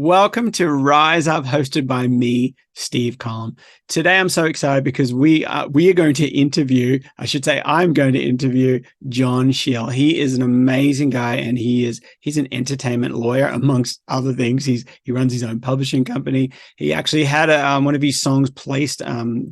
Welcome to Rise Up, hosted by me, Steve Collum. Today, I'm so excited because we are going to interview. I should say, I'm going to interview John Shiel. He is an amazing guy, and he's an entertainment lawyer, amongst other things. He runs his own publishing company. He actually had one of his songs placed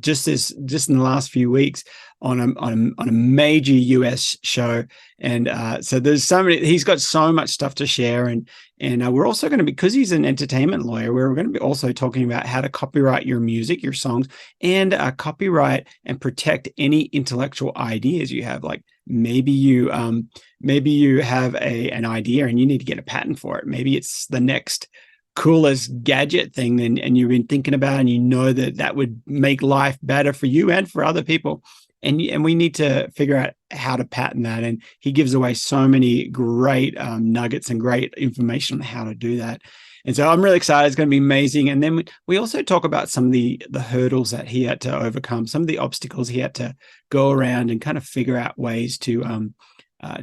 just in the last few weeks on a major US show, and so there's so many. He's got so much stuff to share, and we're also going to, because he's an entertainment lawyer, we're going to be also talking about how to copyright your music, your songs, and copyright and protect any intellectual ideas you have. Like maybe you have an idea and you need to get a patent for it. Maybe it's the next coolest gadget thing, and you've been thinking about, and you know that would make life better for you and for other people. And we need to figure out how to patent that. And he gives away so many great nuggets and great information on how to do that. And so I'm really excited. It's going to be amazing. And then we also talk about some of the hurdles that he had to overcome, some of the obstacles he had to go around and kind of figure out ways to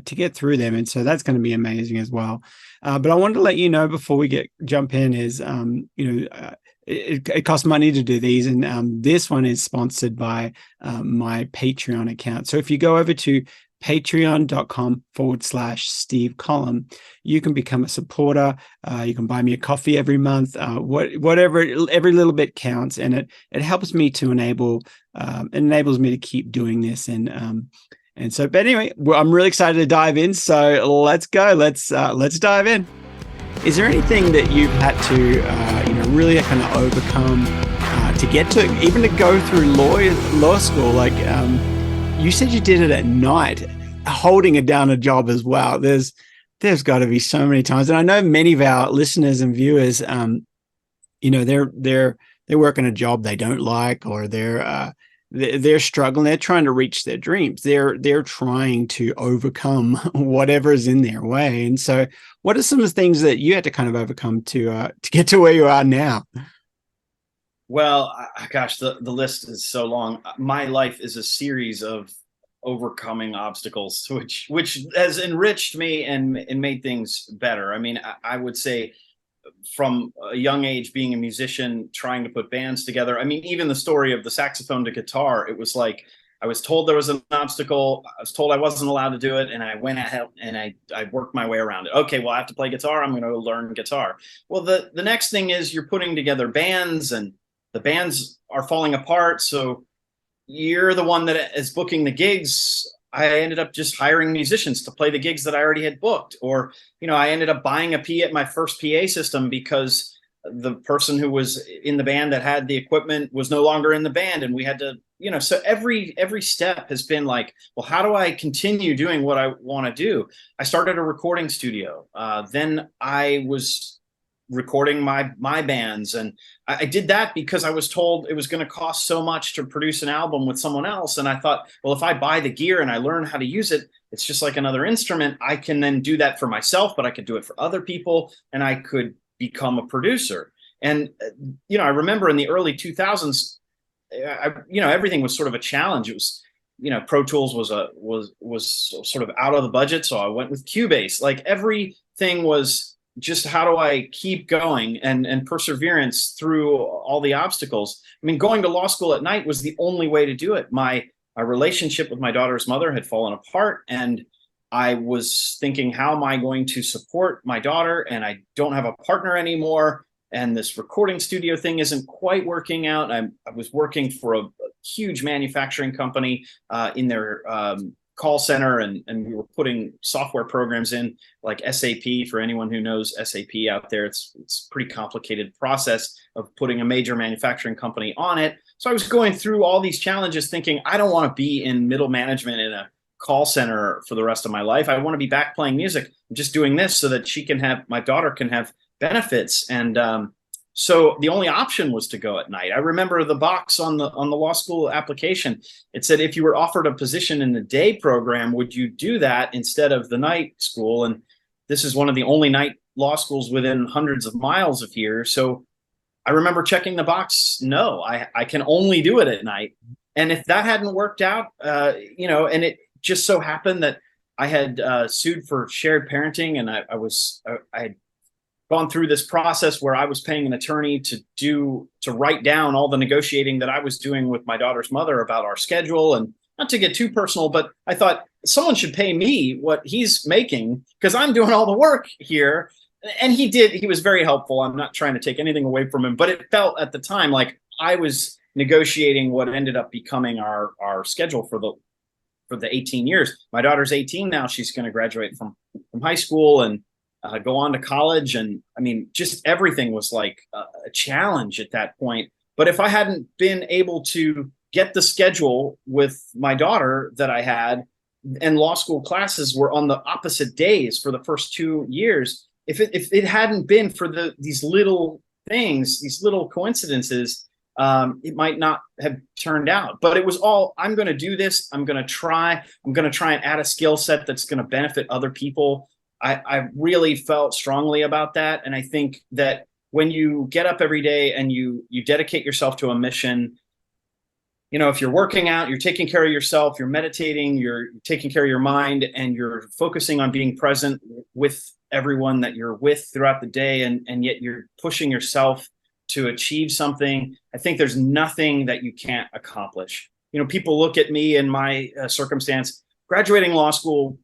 get through them. And so that's going to be amazing as well. But I wanted to let you know before we jump in is, it costs money to do these, and this one is sponsored by my Patreon account. So if you go over to patreon.com/Steve Collum, you can become a supporter. You can buy me a coffee every month. Whatever, every little bit counts, and it helps me to enables me to keep doing this. And so, but anyway, I'm really excited to dive in. So let's go. Let's dive in. Is there anything that you've had to, really kind of overcome to get to, even to go through law school? Like you said, you did it at night, holding it down a job as well. There's got to be so many times, and I know many of our listeners and viewers, they're working a job they don't like, or they're struggling. They're trying to reach their dreams. They're trying to overcome whatever is in their way. And so, what are some of the things that you had to kind of overcome to get to where you are now? Well, gosh, the list is so long. My life is a series of overcoming obstacles, which has enriched me and made things better. I mean, I would say from a young age, being a musician, trying to put bands together. I mean, even the story of the saxophone to guitar, it was like I was told there was an obstacle. I was told I wasn't allowed to do it, and I went ahead and I worked my way around it. Okay, well, I have to play guitar. I'm going to learn guitar. Well, the next thing is you're putting together bands, and the bands are falling apart. So you're the one that is booking the gigs. I ended up just hiring musicians to play the gigs that I already had booked. Or, I ended up buying my first PA system because the person who was in the band that had the equipment was no longer in the band. And we had to, so every step has been like, well, how do I continue doing what I want to do? I started a recording studio. Then I was recording my bands, and I did that because I was told it was going to cost so much to produce an album with someone else. And I thought, well, if I buy the gear and I learn how to use it, it's just like another instrument. I can then do that for myself, but I could do it for other people, and I could become a producer. And I remember in the early 2000s, everything was sort of a challenge. It was, Pro Tools was sort of out of the budget, so I went with Cubase. Like everything was just, how do I keep going and perseverance through all the obstacles? I mean, going to law school at night was the only way to do it. My relationship with my daughter's mother had fallen apart, and I was thinking, how am I going to support my daughter? And I don't have a partner anymore. And this recording studio thing isn't quite working out. I was working for a huge manufacturing company in their call center, and we were putting software programs in, like SAP. For anyone who knows SAP out there, it's a pretty complicated process of putting a major manufacturing company on it. So I was going through all these challenges thinking, I don't want to be in middle management in a call center for the rest of my life. I want to be back playing music. I'm just doing this so that my daughter can have benefits. And so the only option was to go at night. I remember the box on the law school application. It said, if you were offered a position in the day program, would you do that instead of the night school? And this is one of the only night law schools within hundreds of miles of here. So I remember checking the box. No, I can only do it at night. And if that hadn't worked out, and it just so happened that I had sued for shared parenting, and I had gone through this process where I was paying an attorney to write down all the negotiating that I was doing with my daughter's mother about our schedule. And not to get too personal, but I thought someone should pay me what he's making because I'm doing all the work here. And he did. He was very helpful. I'm not trying to take anything away from him, but it felt at the time like I was negotiating what ended up becoming our schedule for the 18 years. My daughter's 18 now. She's going to graduate from high school and go on to college. And I mean, just everything was like a challenge at that point. But if I hadn't been able to get the schedule with my daughter that I had, and law school classes were on the opposite days for the first 2 years, if it hadn't been for these little things, these little coincidences, it might not have turned out. But it was all, I'm going to do this. I'm going to try and add a skill set that's going to benefit other people. I really felt strongly about that. And I think that when you get up every day and you dedicate yourself to a mission, you know, if you're working out, you're taking care of yourself, you're meditating, you're taking care of your mind, and you're focusing on being present with everyone that you're with throughout the day, and yet you're pushing yourself to achieve something, I think there's nothing that you can't accomplish. You know, people look at me and my circumstance. Graduating law school,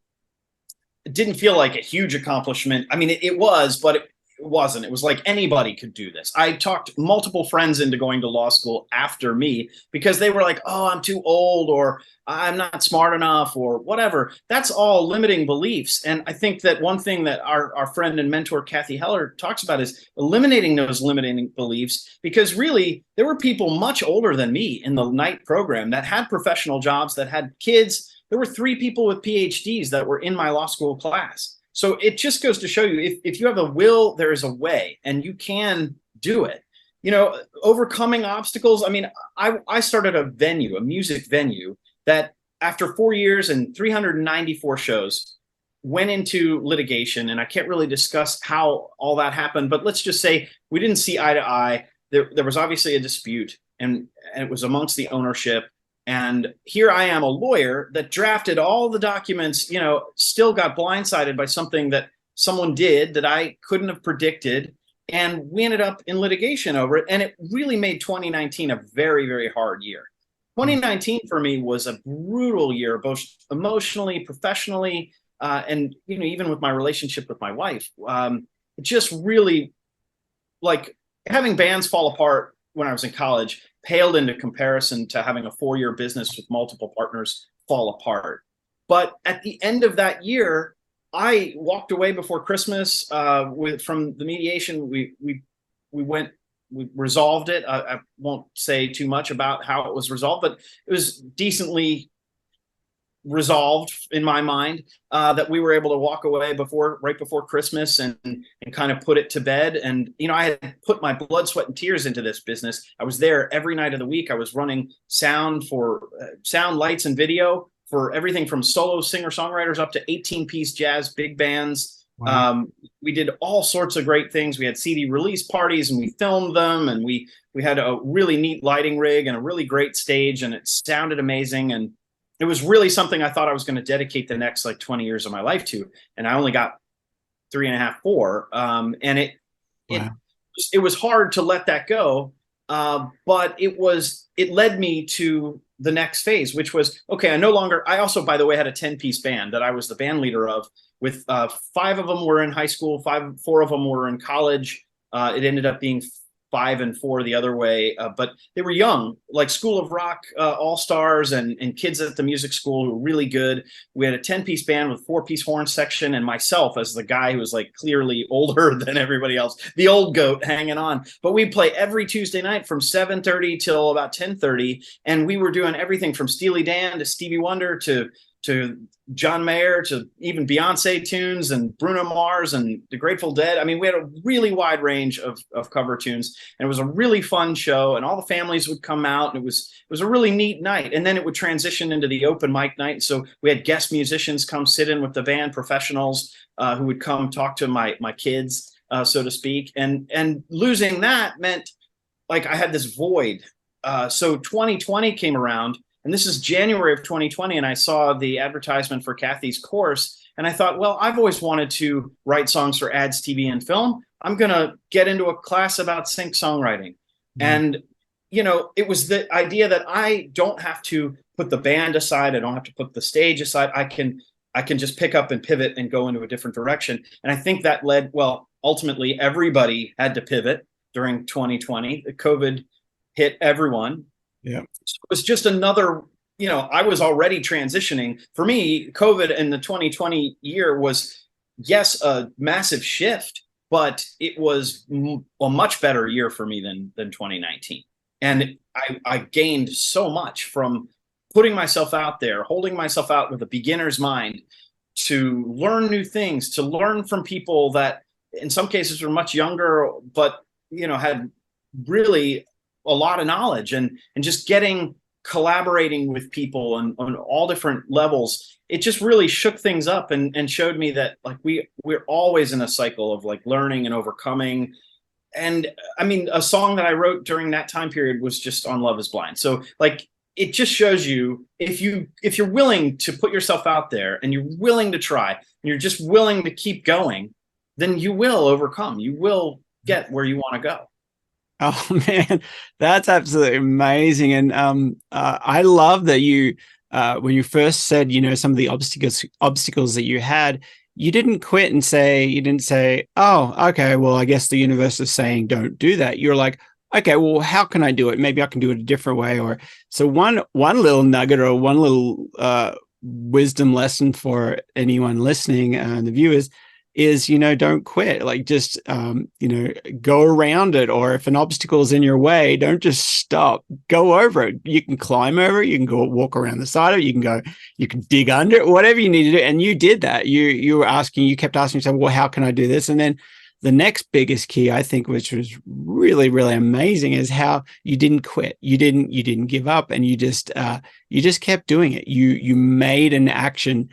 it didn't feel like a huge accomplishment. I mean, it was, but it wasn't. It was like anybody could do this. I talked multiple friends into going to law school after me because they were like, oh, I'm too old, or I'm not smart enough, or whatever. That's all limiting beliefs. And I think that one thing that our friend and mentor, Kathy Heller, talks about is eliminating those limiting beliefs, because really there were people much older than me in the night program that had professional jobs, that had kids. There were 3 people with PhDs that were in my law school class. So it just goes to show you, if you have a will, there is a way, and you can do it. You know, overcoming obstacles. I mean, I started a music venue that after 4 years and 394 shows went into litigation. And I can't really discuss how all that happened, but let's just say we didn't see eye to eye. There was obviously a dispute, and it was amongst the ownership. And here I am, a lawyer that drafted all the documents, you know, still got blindsided by something that someone did that I couldn't have predicted. And we ended up in litigation over it. And it really made 2019 a very, very hard year. 2019 for me was a brutal year, both emotionally, professionally, and, you know, even with my relationship with my wife. It just really, like, having bands fall apart when I was in college paled into comparison to having a 4-year business with multiple partners fall apart. But at the end of that year, I walked away before Christmas from the mediation. We resolved it. I won't say too much about how it was resolved, but it was decently resolved in my mind, that we were able to walk away right before Christmas and kind of put it to bed. And, you know, I had put my blood, sweat, and tears into this business. I was there every night of the week. I was running sound, lights, and video for everything from solo singer-songwriters up to 18-piece jazz big bands. Wow. We did all sorts of great things. We had CD release parties, and we filmed them, and we had a really neat lighting rig and a really great stage, and it sounded amazing. And it was really something I thought I was going to dedicate the next 20 years of my life to. And I only got 3.5, 4. And it was hard to let that go. But it led me to the next phase, which was, okay, I also, by the way, had a 10-piece band that I was the band leader of, with 5 of them were in high school, 4 of them were in college. It ended up being 5 and 4 the other way, but they were young, like School of Rock all-stars and kids at the music school who were really good. We had a 10-piece band with 4-piece horn section, and myself as the guy who was clearly older than everybody else, the old goat hanging on. But we'd play every Tuesday night from 7:30 till about 10:30, and we were doing everything from Steely Dan to Stevie Wonder to John Mayer to even Beyonce tunes and Bruno Mars and the Grateful Dead. I mean, we had a really wide range of cover tunes, and it was a really fun show, and all the families would come out, and it was a really neat night. And then it would transition into the open mic night. So we had guest musicians come sit in with the band, professionals who would come talk to my kids, so to speak. And losing that meant I had this void. So 2020 came around, And this is January of 2020, and I saw the advertisement for Kathy's course, and I thought, well, I've always wanted to write songs for ads, TV, and film. I'm going to get into a class about sync songwriting. And, it was the idea that I don't have to put the band aside. I don't have to put the stage aside. I can just pick up and pivot and go into a different direction. And I think that led, well, ultimately everybody had to pivot during 2020. The COVID hit everyone. Yeah. So it was just another, I was already transitioning. For me, COVID in the 2020 year was, yes, a massive shift, but it was a much better year for me than 2019. And I gained so much from putting myself out there, holding myself out with a beginner's mind, to learn new things, to learn from people that in some cases were much younger, but had really a lot of knowledge, and just collaborating with people on all different levels. It just really shook things up and showed me that like we're always in a cycle of like learning and overcoming. And I mean, a song that I wrote during that time period was just on Love is Blind. So like, it just shows you, if you're willing to put yourself out there and you're willing to try and you're just willing to keep going, then you will overcome. You will get where you want to go. Oh man, that's absolutely amazing. And I love that you when you first said, some of the obstacles that you had, you didn't quit and you didn't say, oh, okay, well, I guess the universe is saying don't do that. You're like, okay, well, how can I do it? Maybe I can do it a different way. Or so one little nugget or one little wisdom lesson for anyone listening and the viewers is, don't quit. Like just, go around it. Or if an obstacle is in your way, don't just stop, go over it. You can climb over it. You can go walk around the side of it. You can dig under it, whatever you need to do. And you did that. You kept asking yourself, well, how can I do this? And then the next biggest key, I think, which was really, really amazing, is how you didn't quit. You didn't give up, and you just kept doing it. You made an action.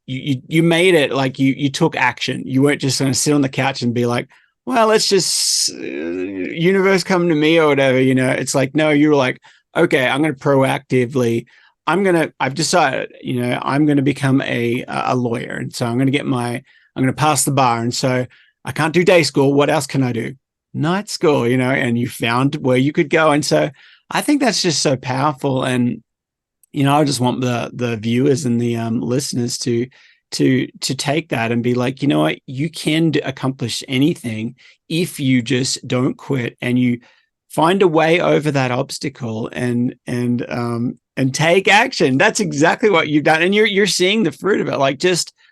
You made it like you took action. You weren't just going to sit on the couch and be like, well, let's just universe come to me or whatever. It's like, no, you were like, okay, I'm going to proactively. I've decided, I'm going to become a lawyer. And so I'm going to pass the bar. And so I can't do day school. What else can I do? Night school, and you found where you could go. And so I think that's just so powerful. And, I just want the viewers and the listeners to take that and be like, you know what, you can accomplish anything if you just don't quit and you find a way over that obstacle and take action. That's exactly what you've done. And you're seeing the fruit of it. Like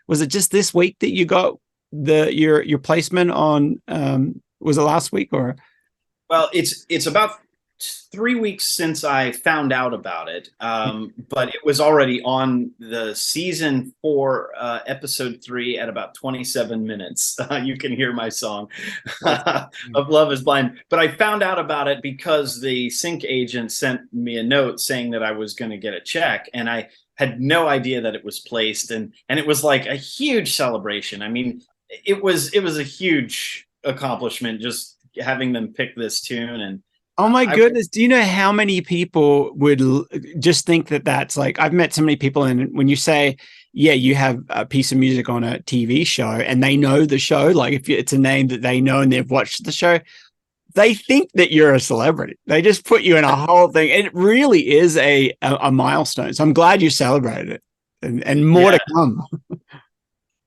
was it just this week that you got your placement on, was it last week or? Well, it's about 3 weeks since I found out about it, but it was already on the season 4, episode 3 at about 27 minutes. You can hear my song of Love is Blind. But I found out about it because the sync agent sent me a note saying that I was going to get a check, and I had no idea that it was placed, and it was like a huge celebration. I mean, it was a huge accomplishment just having them pick this tune. And oh my goodness. Do you know how many people would just think that that's like, I've met so many people, and when you say, yeah, you have a piece of music on a TV show and they know the show, like if it's a name that they know and they've watched the show, they think that you're a celebrity. They just put you in a whole thing. It really is a milestone. So I'm glad you celebrated it, and more to come.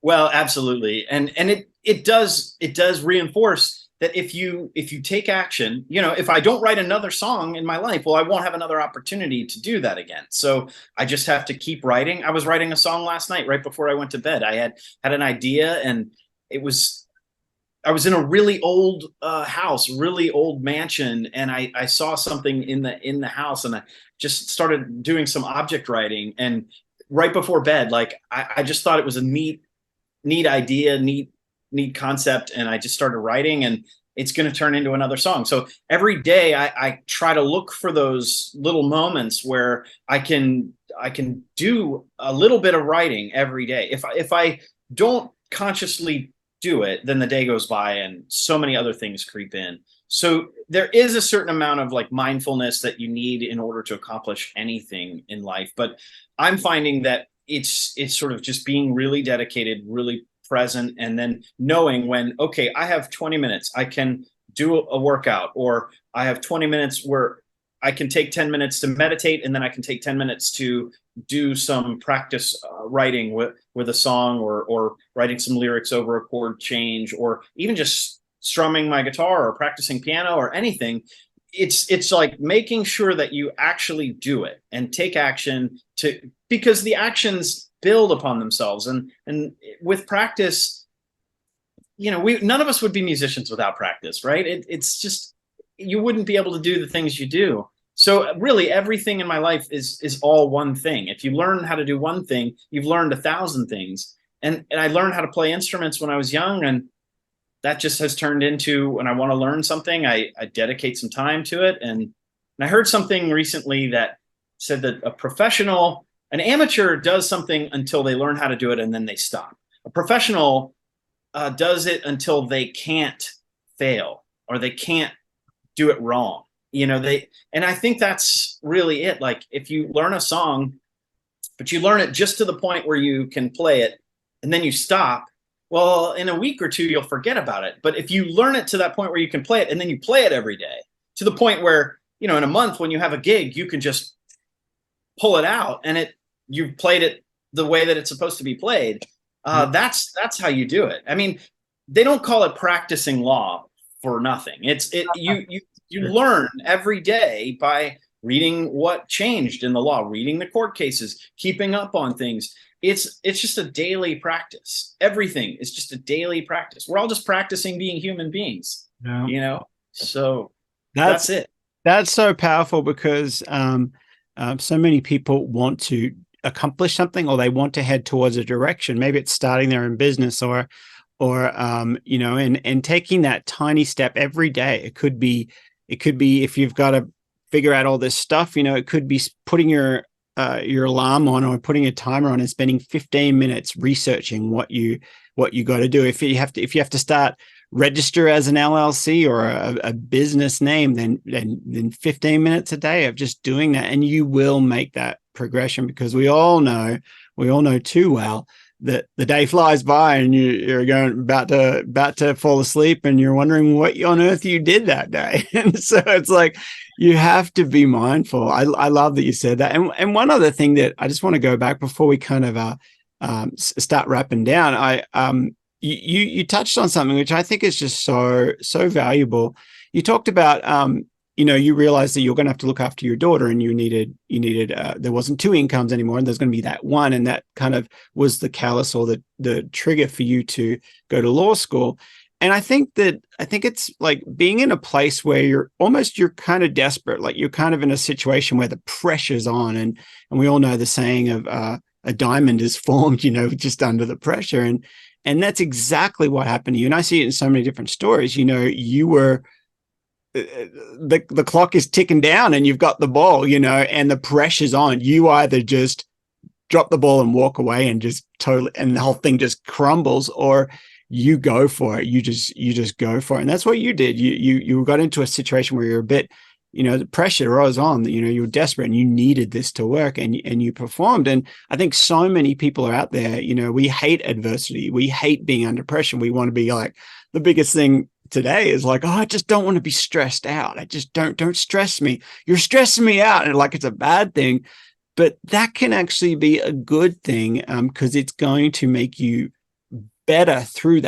Well, absolutely. And it does reinforce that if you take action, if I don't write another song in my life, well, I won't have another opportunity to do that again. So I just have to keep writing. I was writing a song last night right before I went to bed. I had an idea, and I was in a really old house, really old mansion, and I saw something in the house, and I just started doing some object writing. And right before bed, like I just thought it was a neat idea, neat concept, and I just started writing, and it's going to turn into another song. So every day I try to look for those little moments where I can do a little bit of writing every day. If I don't consciously do it, then the day goes by and so many other things creep in. So there is a certain amount of like mindfulness that you need in order to accomplish anything in life. But I'm finding that it's sort of just being really dedicated, really present, and then knowing when, okay, I have 20 minutes, I can do a workout, or I have 20 minutes where I can take 10 minutes to meditate, and then I can take 10 minutes to do some practice writing with a song, or writing some lyrics over a chord change, or even just strumming my guitar or practicing piano or anything. It's like making sure that you actually do it and take action, to because the actions build upon themselves, and with practice, we none of us would be musicians without practice, right? It's just, you wouldn't be able to do the things you do. So really everything in my life is all one thing. If you learn how to do one thing, you've learned 1,000 things. And I learned how to play instruments when I was young, and that just has turned into, when I want to learn something, I dedicate some time to it. And I heard something recently that said that an amateur does something until they learn how to do it, and then they stop. A professional does it until they can't fail, or they can't do it wrong. And I think that's really it. Like, if you learn a song, but you learn it just to the point where you can play it, and then you stop, well, in a week or two, you'll forget about it. But if you learn it to that point where you can play it, and then you play it every day, to the point where, in a month when you have a gig, you can just pull it out, and you've played it the way that it's supposed to be played. That's how you do it. I mean, they don't call it practicing law for nothing. You learn every day by reading what changed in the law, reading the court cases, keeping up on things. It's just a daily practice. Everything is just a daily practice. We're all just practicing being human beings. Yeah. So that's it. That's so powerful, because so many people want to accomplish something, or they want to head towards a direction. Maybe it's starting their own business, or and taking that tiny step every day. It could be if you've got to figure out all this stuff, it could be putting your alarm on, or putting a timer on, and spending 15 minutes researching what you got to do. If you have to start register as an LLC or a business name, then 15 minutes a day of just doing that, and you will make that progression. Because we all know too well that the day flies by, and you're about to fall asleep, and you're wondering what on earth you did that day. And so it's like, you have to be mindful. I love that you said that. And one other thing that I just want to go back before we kind of start wrapping down, you touched on something which I think is just so valuable. You talked about you realized that you're going to have to look after your daughter, and you needed there wasn't two incomes anymore, and there's going to be that one, and that kind of was the callus, or the trigger for you to go to law school. And I think it's like being in a place where you're kind of desperate, like you're kind of in a situation where the pressure's on, and we all know the saying of a diamond is formed, just under the pressure, and that's exactly what happened to you. And I see it in so many different stories. You were the clock is ticking down, and you've got the ball, and the pressure's on. You either just drop the ball and walk away, and just totally, and the whole thing just crumbles, or you go for it. You just go for it. And that's what you did. You got into a situation where you're a bit, the pressure was on, you were desperate, and you needed this to work, and you performed. And I think so many people are out there, we hate adversity. We hate being under pressure. We want to be like, the biggest thing today is like, oh, I just don't want to be stressed out. I just don't stress me. You're stressing me out. And like, it's a bad thing, but that can actually be a good thing, because it's going to make you better through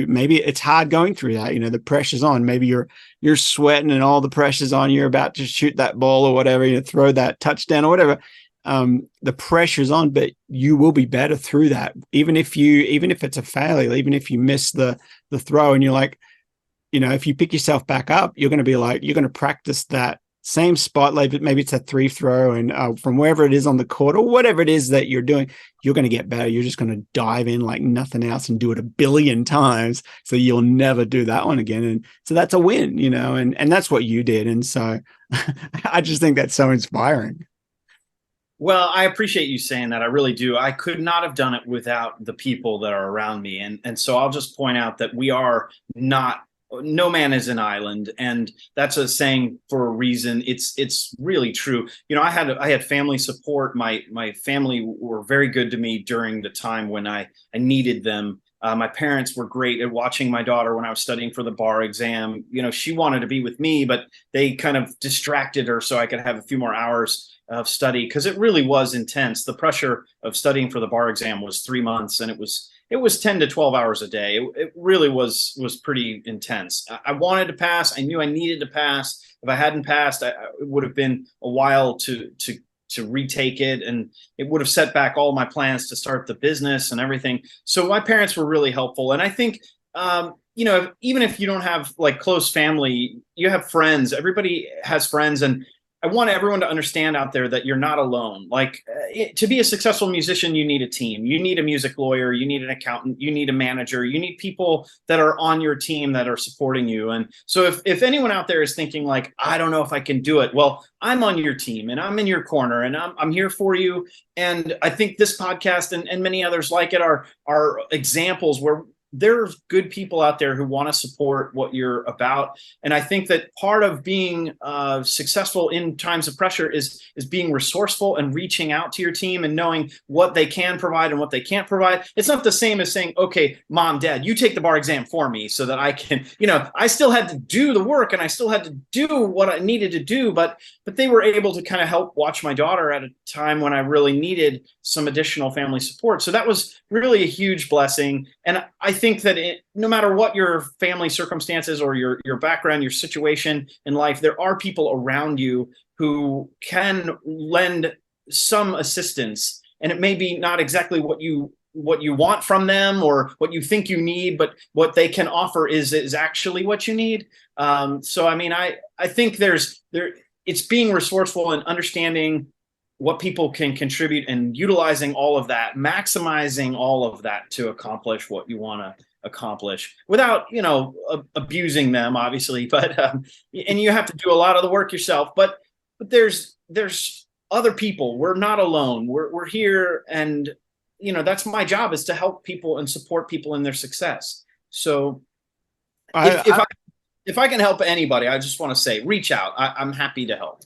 maybe it's hard going through that, the pressure's on, maybe you're sweating, and all the pressure's on, you're about to shoot that ball or whatever, throw that touchdown or whatever. The pressure's on, but you will be better through that, even if it's a failure, even if you miss the throw, and you're like, if you pick yourself back up, you're going to practice that same spot, like maybe it's a 3 throw, and from wherever it is on the court, or whatever it is that you're doing, you're going to get better. You're just going to dive in like nothing else and do it 1 billion times, so you'll never do that one again. And so that's a win, and that's what you did. And so I just think that's so inspiring. Well, I appreciate you saying that. I really do. I could not have done it without the people that are around me. And so I'll just point out that we are not no man is an island, and that's a saying for a reason. It's really true. I had family support. My family were very good to me during the time when I needed them. My parents were great at watching my daughter when I was studying for the bar exam. She wanted to be with me, but they kind of distracted her so I could have a few more hours of study, because it really was intense. The pressure of studying for the bar exam was 3 months, and it was 10 to 12 hours a day. It really was pretty intense. I wanted to pass. I knew I needed to pass. If I hadn't passed, it would have been a while to retake it, and it would have set back all my plans to start the business and everything. So my parents were really helpful. And I think, even if you don't have like close family, you have friends. Everybody has friends, and I want everyone to understand out there that you're not alone. Like, to be a successful musician, you need a team. You need a music lawyer. You need an accountant. You need a manager. You need people that are on your team that are supporting you. And so if anyone out there is thinking like, I don't know if I can do it, well, I'm on your team and I'm in your corner and I'm here for you. And I think this podcast and many others like it are examples where there's good people out there who want to support what you're about. And I think that part of being successful in times of pressure is being resourceful and reaching out to your team and knowing what they can provide and what they can't provide. It's not the same as saying, okay, mom, dad, you take the bar exam for me so that I can, I still had to do the work and I still had to do what I needed to do, but they were able to kind of help watch my daughter at a time when I really needed some additional family support. So that was really a huge blessing. And I think that no matter what your family circumstances or your background, your situation in life, there are people around you who can lend some assistance. And it may be not exactly what you want from them or what you think you need, but what they can offer is actually what you need. So, I mean, I think it's being resourceful and understanding what people can contribute and utilizing all of that, maximizing all of that to accomplish what you want to accomplish without, abusing them, obviously, but, and you have to do a lot of the work yourself, but there's other people. We're not alone. We're here. And, that's my job, is to help people and support people in their success. So if I can help anybody, I just want to say, reach out. I'm happy to help.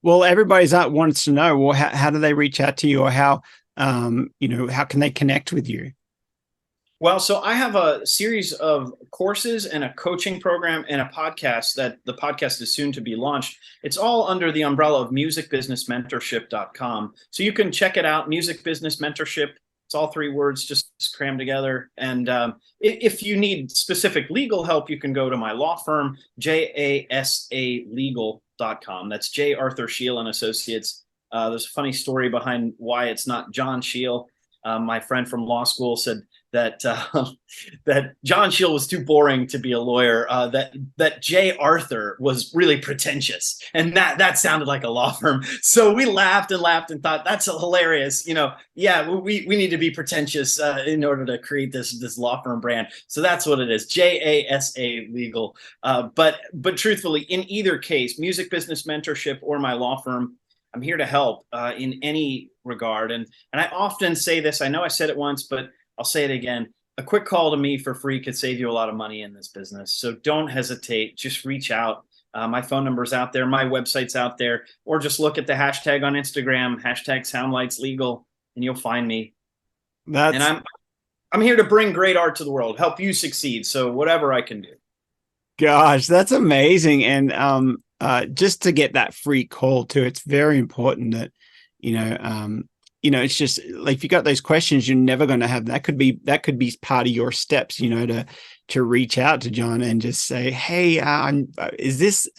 Well, everybody's out wants to know, well, how do they reach out to you, or how can they connect with you? Well, so I have a series of courses and a coaching program and a podcast that the podcast is soon to be launched. It's all under the umbrella of musicbusinessmentorship.com. So you can check it out, Music Business Mentorship. It's all three words just crammed together. And if you need specific legal help, you can go to my law firm, JASAlegal.com. That's J. Arthur Shiel and Associates. There's a funny story behind why it's not John Shiel. My friend from law school said that John Shiel was too boring to be a lawyer. That J. Arthur was really pretentious, and that sounded like a law firm. So we laughed and thought, that's hilarious. Yeah, we need to be pretentious in order to create this law firm brand. So that's what it is, JASA Legal. But truthfully, in either case, Music Business Mentorship or my law firm, I'm here to help in any regard. And I often say this. I know I said it once, but I'll say it again. A quick call to me for free could save you a lot of money in this business. So don't hesitate. Just reach out. My phone number's out there. My website's out there. Or just look at the hashtag on Instagram, #SoundlightsLegal, and you'll find me. And I'm here to bring great art to the world, help you succeed. So whatever I can do. Gosh, that's amazing. And just to get that free call too, it's very important that, it's just like, if you got those questions, you're never going to have, that could be part of your steps, to reach out to John and just say, hey, is this,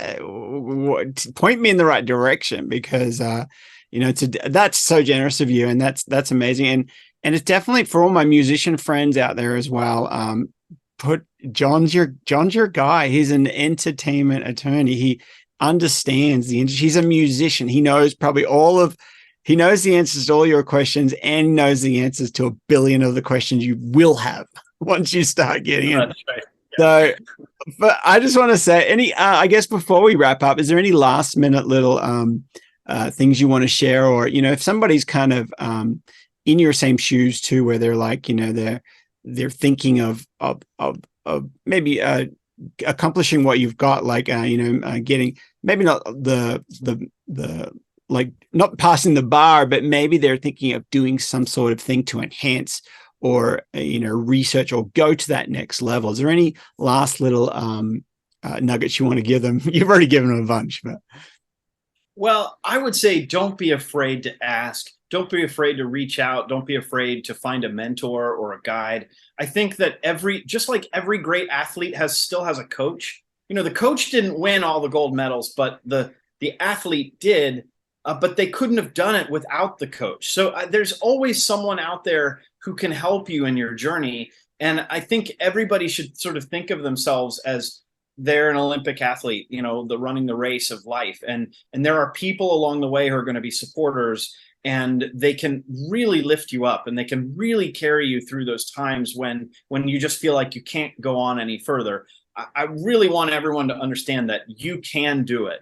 point me in the right direction, because, that's so generous of you. And that's amazing. And it's definitely for all my musician friends out there as well. John's your guy. He's an entertainment attorney. He understands the industry. He's a musician. He knows he knows the answers to all your questions and knows the answers to 1 billion of the questions you will have once you start getting in. That's right. Yeah. So, but I just want to say, I guess before we wrap up, is there any last minute little things you want to share? Or, if somebody's kind of in your same shoes too, where they're like, they're thinking of maybe accomplishing what you've got, like getting, maybe not the like not passing the bar, but maybe they're thinking of doing some sort of thing to enhance or research or go to that next level. Is there any last little nuggets you want to give them? You've already given them a bunch, but well, I would say don't be afraid to ask. Don't be afraid to reach out. Don't be afraid to find a mentor or a guide. I think that just like every great athlete still has a coach. The coach didn't win all the gold medals, but the athlete did. But they couldn't have done it without the coach. So there's always someone out there who can help you in your journey. And I think everybody should sort of think of themselves as they're an Olympic athlete, the running the race of life. And there are people along the way who are going to be supporters, and they can really lift you up, and they can really carry you through those times when you just feel like you can't go on any further. I really want everyone to understand that you can do it.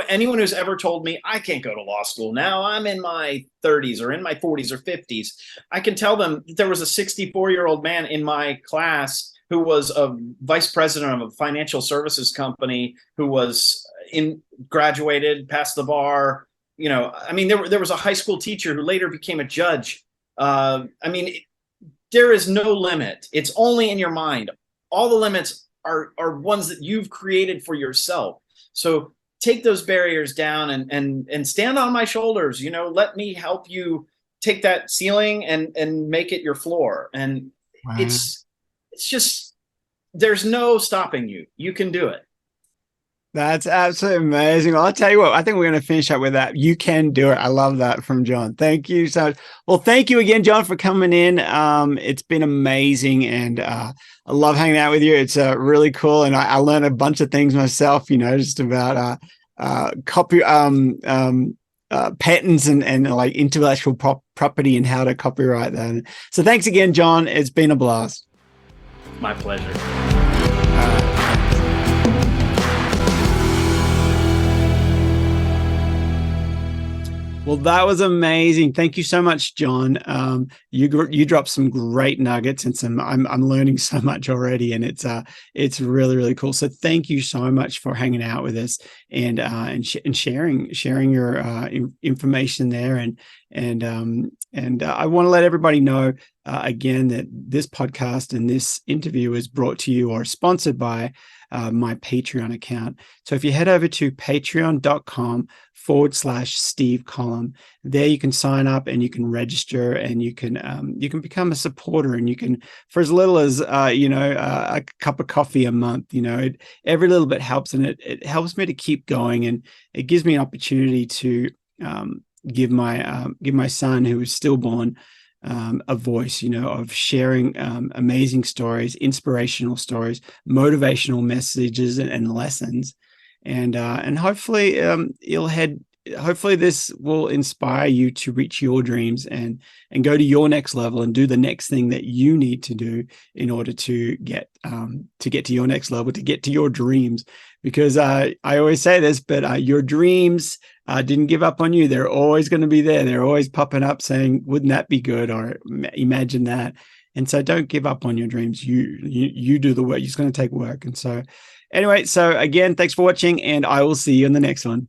Anyone who's ever told me I can't go to law school now, I'm in my 30s or in my 40s or 50s, I can tell them that there was a 64-year-old man in my class who was a vice president of a financial services company, who was graduated, passed the bar. There was a high school teacher who later became a judge. There is no limit. It's only in your mind. All the limits are ones that you've created for yourself. So take those barriers down and stand on my shoulders. Let me help you take that ceiling and make it your floor. And wow. It's just, there's no stopping you. You can do it. That's absolutely amazing. Well, I'll tell you what, I think we're going to finish up with that. You can do it. I love that from John. Thank you so much. Well, thank you again, John, for coming in. It's been amazing, and I love hanging out with you. It's really cool, and I learned a bunch of things myself, just about copy, patents and like intellectual property and how to copyright that. So thanks again, John. It's been a blast. My pleasure. Well, that was amazing. Thank you so much, John. You dropped some great nuggets and I'm learning so much already, and it's really, really cool. So thank you so much for hanging out with us and sharing your information there. And I want to let everybody know again that this podcast and this interview is brought to you or sponsored by my Patreon account. So if you head over to patreon.com/Steve Collum, there you can sign up and you can register, and you can become a supporter, and you can, for as little as a cup of coffee a month, every little bit helps, and it helps me to keep going, and it gives me an opportunity to give my son, who is stillborn, a voice, of sharing amazing stories, inspirational stories, motivational messages, and lessons, and hopefully hopefully this will inspire you to reach your dreams and go to your next level and do the next thing that you need to do in order to get to your next level, to get to your dreams. Because I always say this, but your dreams didn't give up on you. They're always going to be there. They're always popping up saying, wouldn't that be good? Or imagine that. And so don't give up on your dreams. You do the work. It's going to take work. And so anyway, so again, thanks for watching, and I will see you in the next one.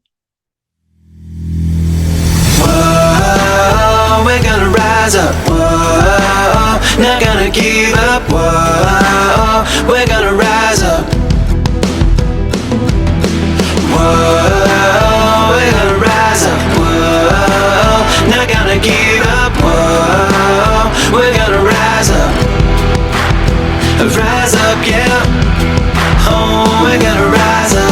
Whoa, we're gonna rise up. Whoa, not gonna give up. Whoa, we're gonna rise up. Whoa, we're gonna rise up. Whoa, not gonna give up. Whoa, we're gonna rise up. Rise up, yeah. Oh, we're gonna rise up.